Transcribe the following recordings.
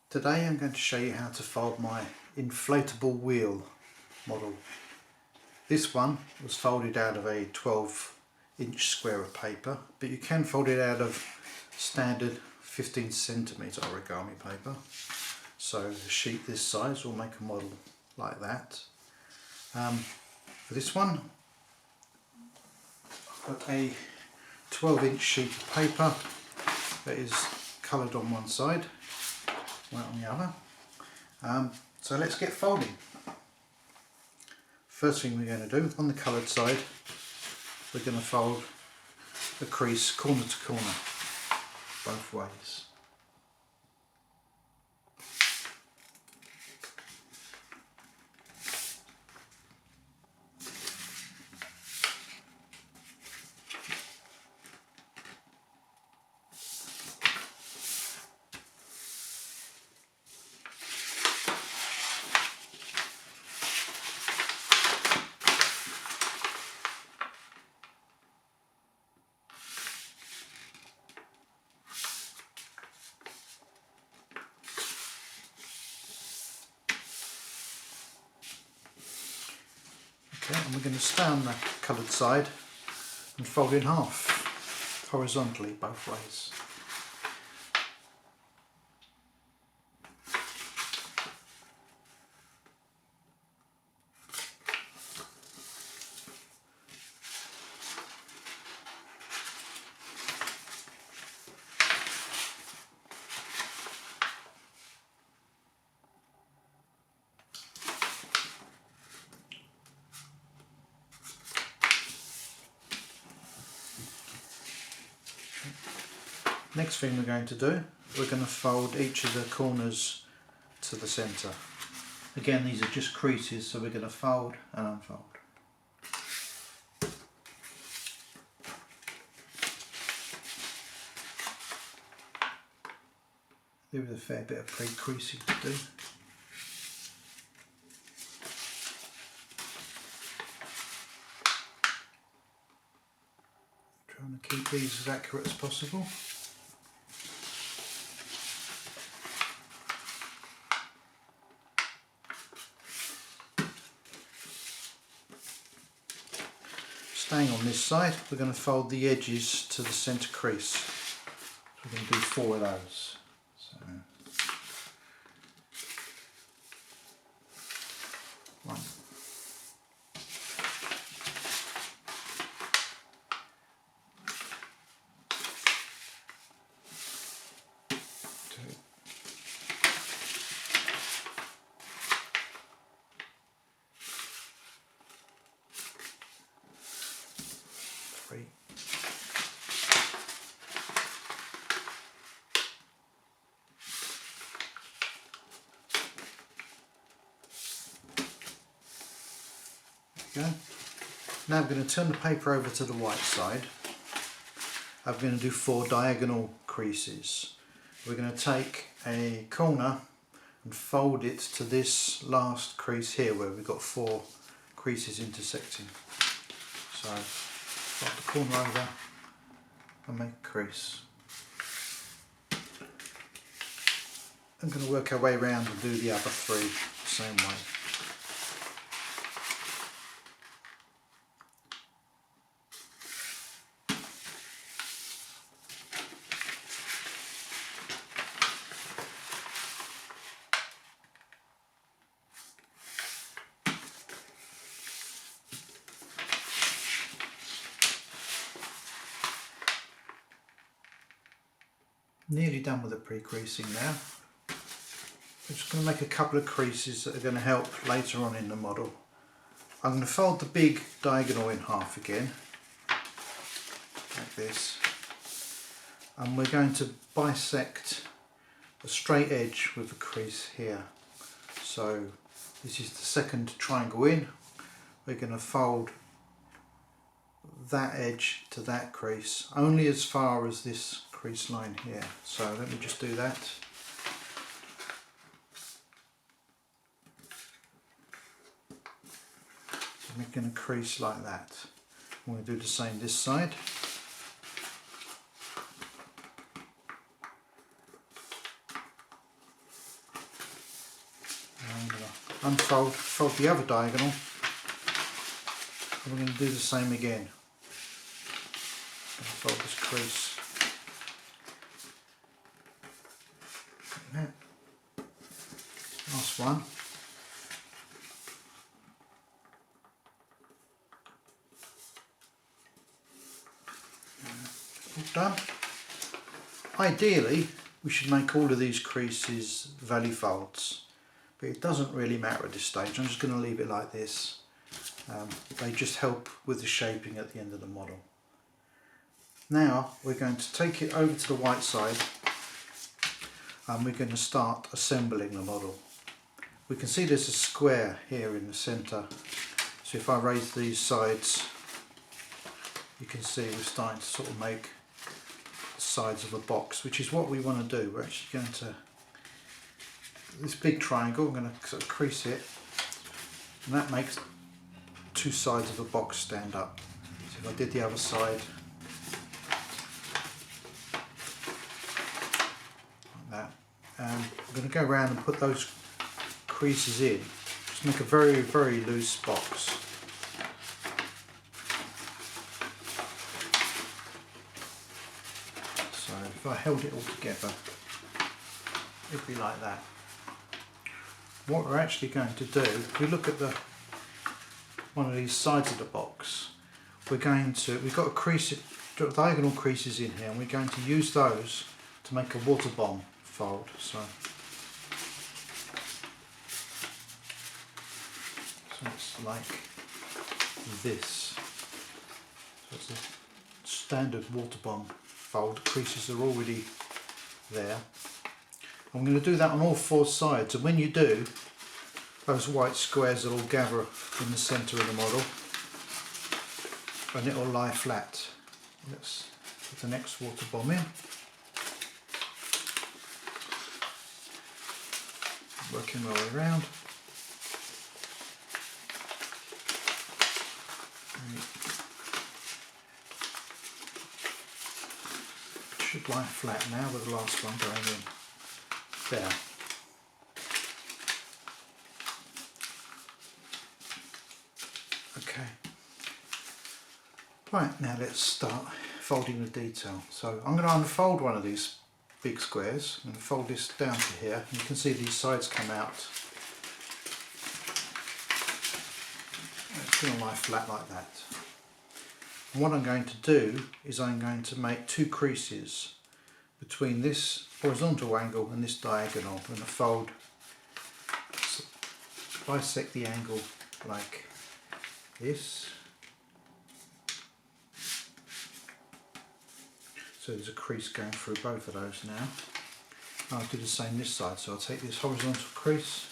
Today I'm going to show you how to fold my inflatable wheel model. This one was folded out of a 12-inch square of paper, but you can fold it out of standard 15cm origami paper. So a sheet this size will make a model like that. For this one I've got a 12-inch sheet of paper that is coloured on one side, white on the other. So let's get folding. First thing we're going to do, on the coloured side, we're going to fold the crease corner to corner, both ways. Okay, and we're going to stay on the coloured side and fold in half, horizontally both ways. Next thing we're going to do, we're going to fold each of the corners to the centre. Again, these are just creases, so we're going to fold and unfold. There is a fair bit of pre-creasing to do. Trying to keep these as accurate as possible. Staying on this side, we're going to fold the edges to the centre crease. So we're going to do 4 of those. So, 1, 2, 3, 4. Now I'm going to turn the paper over to the white side. I'm going to do 4 diagonal creases. We're going to take a corner and fold it to this last crease here where we've got 4 creases intersecting. So fold the corner over and make a crease. I'm going to work our way around and do the other 3 the same way. Nearly done with the pre-creasing now. I'm just going to make a couple of creases that are going to help later on in the model. I'm going to fold the big diagonal in half again, like this, and we're going to bisect a straight edge with a crease here. So this is the second triangle in. We're going to fold that edge to that crease, only as far as this crease line here. So let me just do that. So I'm making a crease like that. I'm going to do the same this side. unfold, fold the other diagonal, and we're going to do the same again. Fold this crease. Like that. Last one. All done. Ideally, we should make all of these creases valley folds, but it doesn't really matter at this stage. I'm just going to leave it like this. They just help with the shaping at the end of the model. Now we're going to take it over to the white side and we're going to start assembling the model. We can see there's a square here in the centre, so if I raise these sides you can see we're starting to sort of make the sides of a box, which is what we want to do. We're actually going to, this big triangle, I'm going to sort of crease it, and that makes two sides of a box stand up. So if I did the other side like that, I'm going to go around and put those creases in, just make a very, very loose box. So if I held it all together, it'd be like that. What we're actually going to do, if we look at the one of these sides of the box, we've got a crease, diagonal creases in here, and we're going to use those to make a water bomb fold. So it's like this. So it's a standard water bomb fold. The creases are already there. I'm going to do that on all four sides, and when you do, those white squares will all gather in the centre of the model and it will lie flat. Let's put the next water bomb in. Working my way around. It should lie flat now with the last one going in. There. Okay. Right, now let's start folding the detail. So I'm going to unfold one of these big squares and fold this down to here. You can see these sides come out. It's going to lie flat like that. And what I'm going to do is I'm going to make two creases between this horizontal angle and this diagonal. I'm going to fold, bisect the angle like this. So there's a crease going through both of those now. I'll do the same this side, so I'll take this horizontal crease,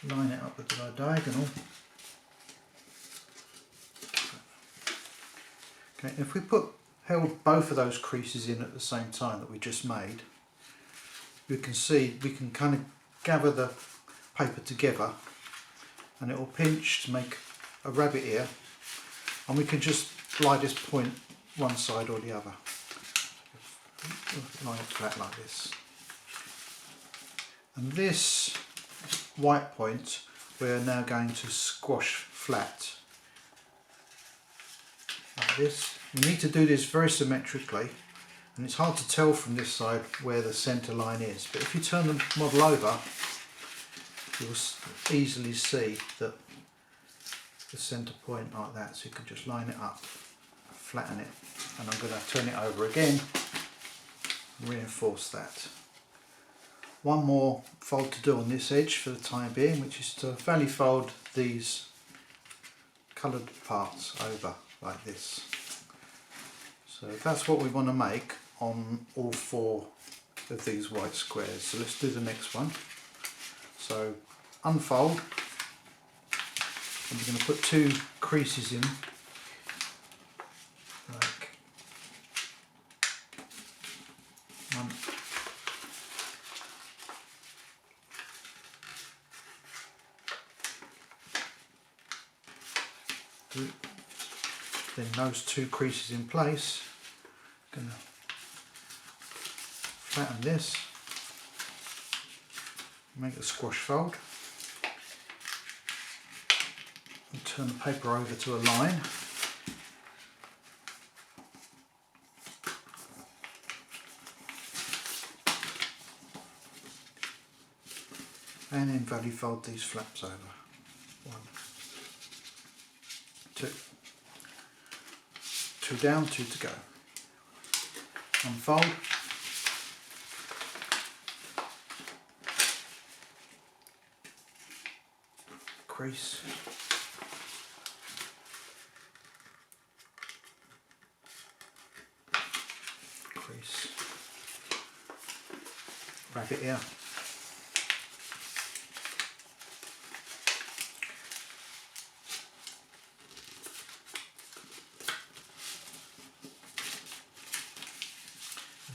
line it up with the diagonal. Okay, if we held both of those creases in at the same time that we just made, you can see we can kind of gather the paper together and it will pinch to make a rabbit ear, and we can just lie this point one side or the other. Line it flat like this. And this white point we're now going to squash flat like this. You need to do this very symmetrically, and it's hard to tell from this side where the centre line is, but if you turn the model over you'll easily see that the centre point like that, so you can just line it up, flatten it, and I'm going to turn it over again and reinforce that. One more fold to do on this edge for the time being, which is to valley fold these coloured parts over like this. So that's what we want to make on all four of these white squares. So let's do the next one. So unfold, and we're going to put two creases in, like one. Two. Then those two creases in place. Going to flatten this, make a squash fold. turn the paper over to a line. And then valley fold these flaps over. 1, 2. 2 down, 2 to go. Unfold. Crease. Crease. Wrap it out.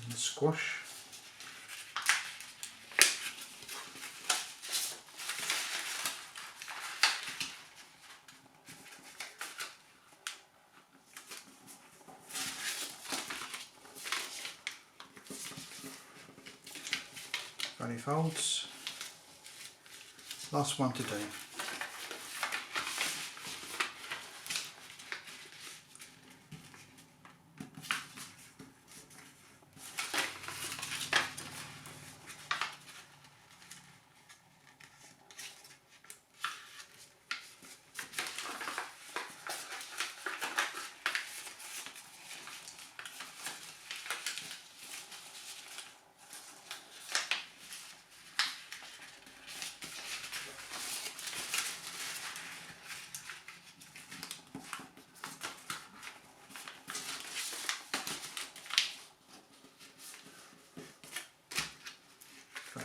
And squash. Valley folds. Last one to do.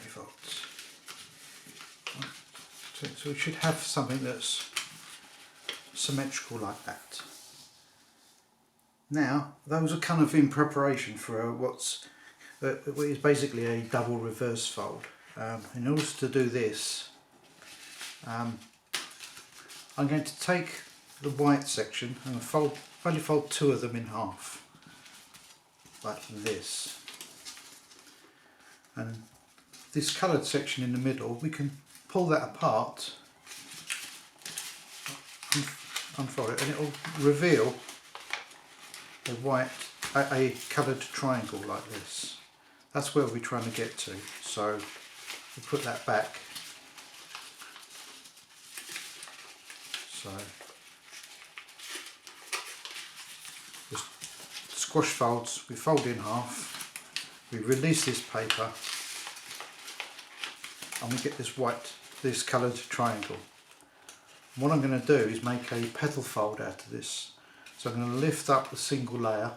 Folds. So we should have something that's symmetrical like that. Now those are kind of in preparation for what is basically a double reverse fold. In order to do this, I'm going to take the white section and only fold 2 of them in half, like this. And this coloured section in the middle, we can pull that apart, unfold it, and it will reveal a coloured triangle like this. That's where we're trying to get to. So we put that back. So the squash folds, we fold in half, we release this paper, and we get this coloured triangle. And what I'm going to do is make a petal fold out of this. So I'm going to lift up the single layer,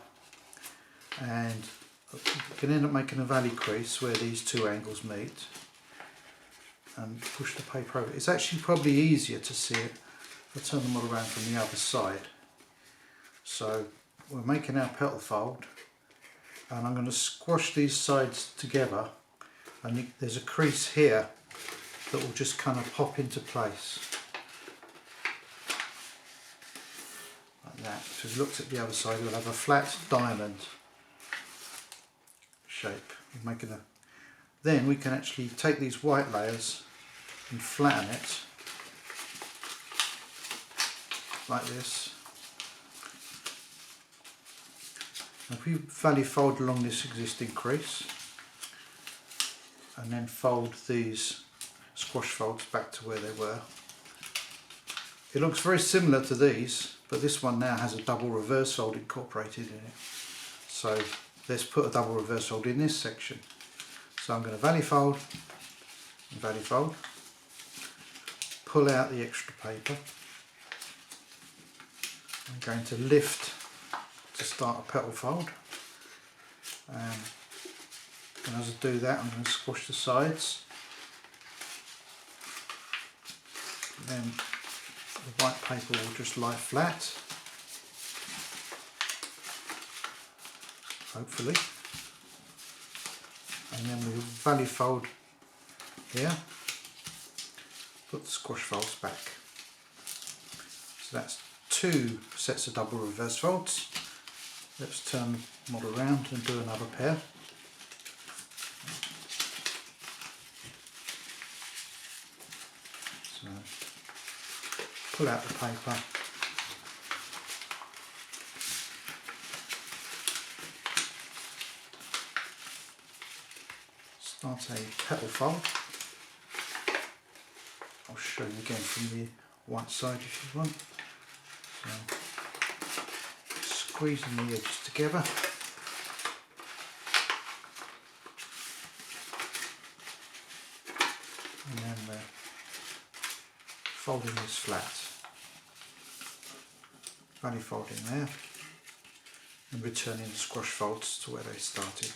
and you can end up making a valley crease where these 2 angles meet, and push the paper over. It's actually probably easier to see it if I turn the model around from the other side. So we're making our petal fold, and I'm going to squash these sides together, and there's a crease here that will just kind of pop into place like that. So if you looked at the other side, we'll have a flat diamond shape. Then we can actually take these white layers and flatten it like this. And if we valley fold along this existing crease, and then fold these squash folds back to where they were. It looks very similar to these, but this one now has a double reverse fold incorporated in it. So let's put a double reverse fold in this section. So I'm going to valley fold and valley fold, pull out the extra paper. I'm going to lift to start a petal fold. And as I do that, I'm going to squash the sides. Then the white paper will just lie flat, hopefully. And then we'll valley fold here, put the squash folds back. So that's 2 sets of double reverse folds. Let's turn the model around and do another pair. So pull out the paper. Start a petal fold. I'll show you again from the white side if you want. So, squeezing the edges together. And then folding this flat. Only folding there. And returning the squash folds to where they started.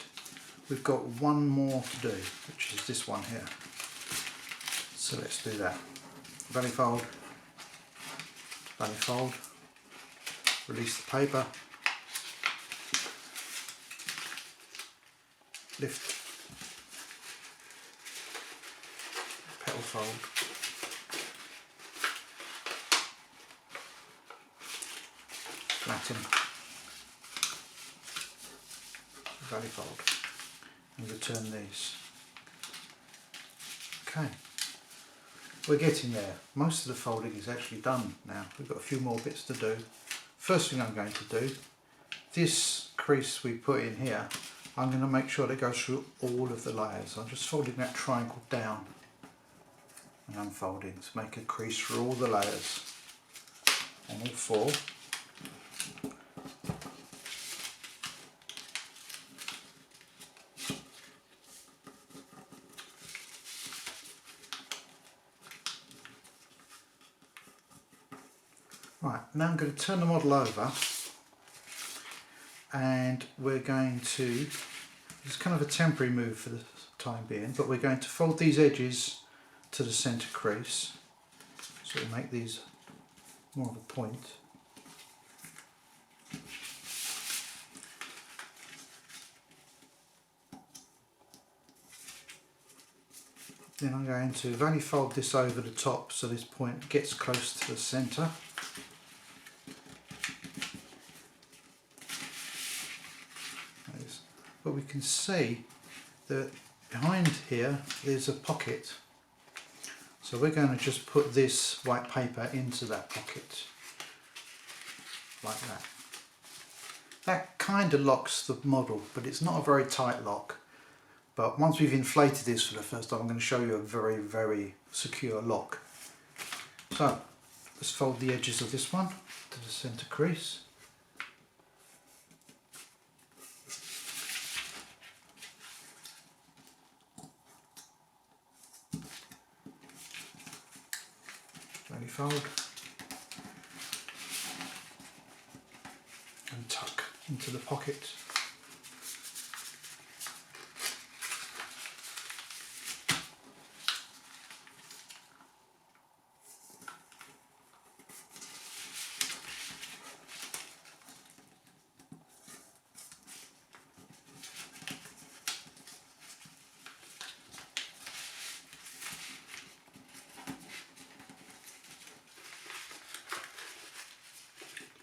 We've got one more to do, which is this one here. So let's do that. Valley fold, release the paper, lift, petal fold, flatten, valley fold, and return these. Okay. We're getting there. Most of the folding is actually done now. We've got a few more bits to do. First thing I'm going to do, this crease we put in here, I'm going to make sure that it goes through all of the layers. I'm just folding that triangle down and unfolding to make a crease for all the layers on all four. Right, now I'm going to turn the model over and we're going to, it's kind of a temporary move for the time being, but we're going to fold these edges to the centre crease, so we'll make these more of a point. Then I'm going to valley fold this over the top so this point gets close to the centre. But we can see that behind here there's a pocket, so we're going to just put this white paper into that pocket like that. That kind of locks the model, but it's not a very tight lock. But once we've inflated this for the first time, I'm going to show you a very, very secure lock. So let's fold the edges of this one to the centre crease. Fold and tuck into the pocket.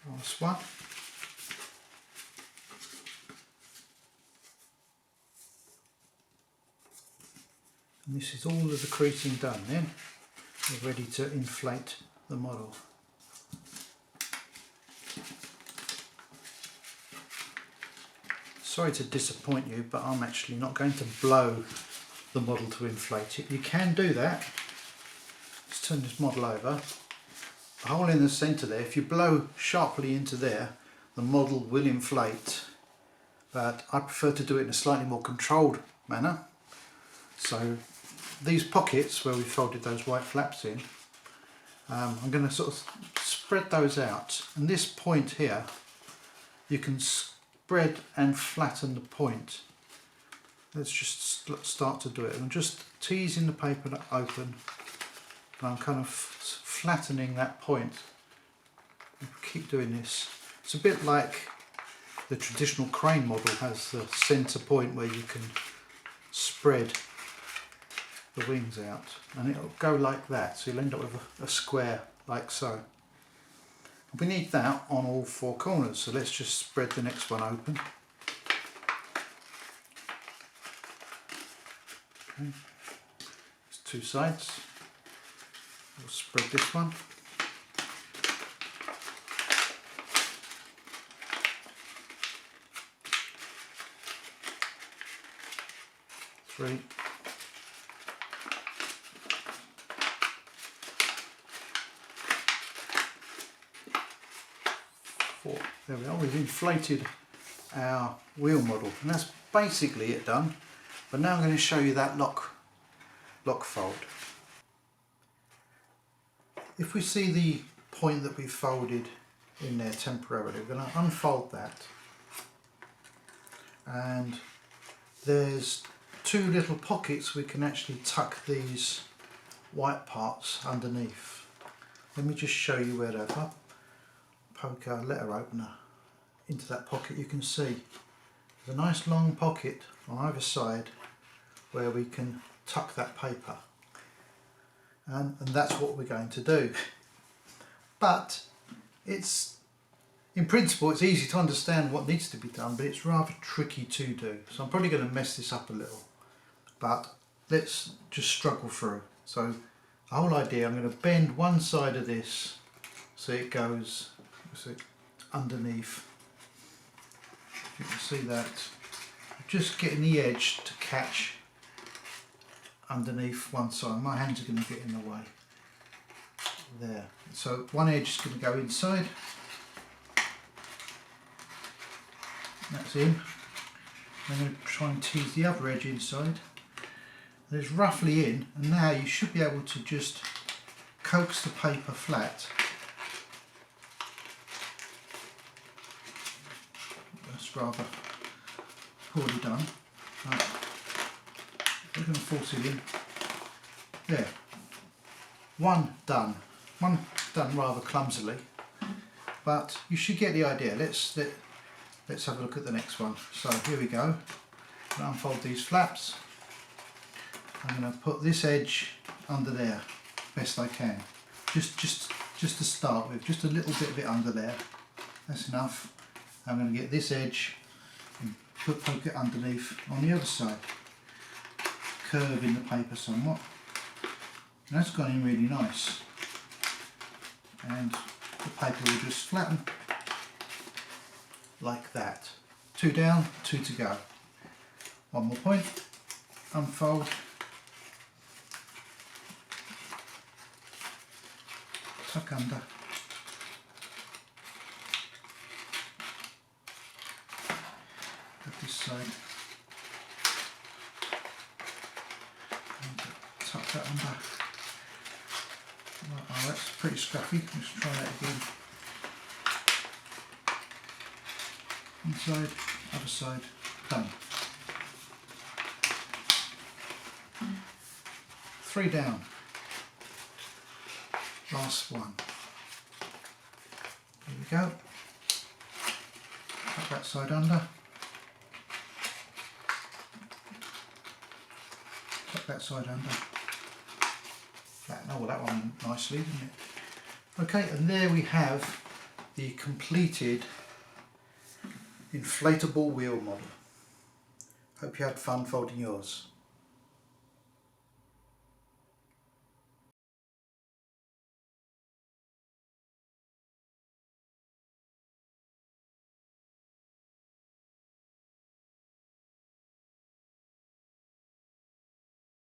Last one. And this is all of the creasing done then. We're ready to inflate the model. Sorry to disappoint you, but I'm actually not going to blow the model to inflate it. You can do that. Let's turn this model over. The hole in the centre there, if you blow sharply into there, the model will inflate, but I prefer to do it in a slightly more controlled manner. So these pockets where we folded those white flaps in, I'm going to sort of spread those out, and this point here, you can spread and flatten the point. Let's just start to do it. I'm just teasing the paper open, and I'm kind of flattening that point. Keep doing this. It's a bit like the traditional crane model has the centre point where you can spread the wings out, and it'll go like that, so you'll end up with a square like so. We need that on all four corners, so let's just spread the next one open. Okay. There's two sides. We'll spread this one. 3, 4. There we are, we've inflated our wheel model, and that's basically it done. But now I'm going to show you that lock fold. If we see the point that we folded in there temporarily, we're going to unfold that, and there's 2 little pockets we can actually tuck these white parts underneath. Let me just show you where they're. If I poke our letter opener into that pocket, you can see there's a nice long pocket on either side where we can tuck that paper, and that's what we're going to do. But it's, in principle, it's easy to understand what needs to be done, but it's rather tricky to do. So I'm probably going to mess this up a little, but let's just struggle through. So the whole idea, I'm going to bend one side of this so it goes underneath. You can see that. Just getting the edge to catch underneath one side. My hands are going to get in the way. There. So one edge is going to go inside. That's in. I'm going to try and tease the other edge inside. And it's roughly in, and now you should be able to just coax the paper flat. That's rather poorly done. Right. We're going to force it in. There. One done rather clumsily, but you should get the idea. Let's have a look at the next one. So here we go. I'm going to unfold these flaps. I'm going to put this edge under there best I can. Just to start with, just a little bit of it under there. That's enough. I'm going to get this edge and poke it underneath on the other side, curving the paper somewhat. And that's gone in really nice. And the paper will just flatten like that. 2 down, 2 to go. One more point, unfold, tuck under, at this side, and tuck that under. Oh, that's pretty scruffy. Let's try that again. Inside, other side, done. 3 down. Last one. Here we go. Tuck that side under. Tuck that side under. Oh, well, that one nicely, didn't it? Okay, and there we have the completed inflatable wheel model. Hope you had fun folding yours.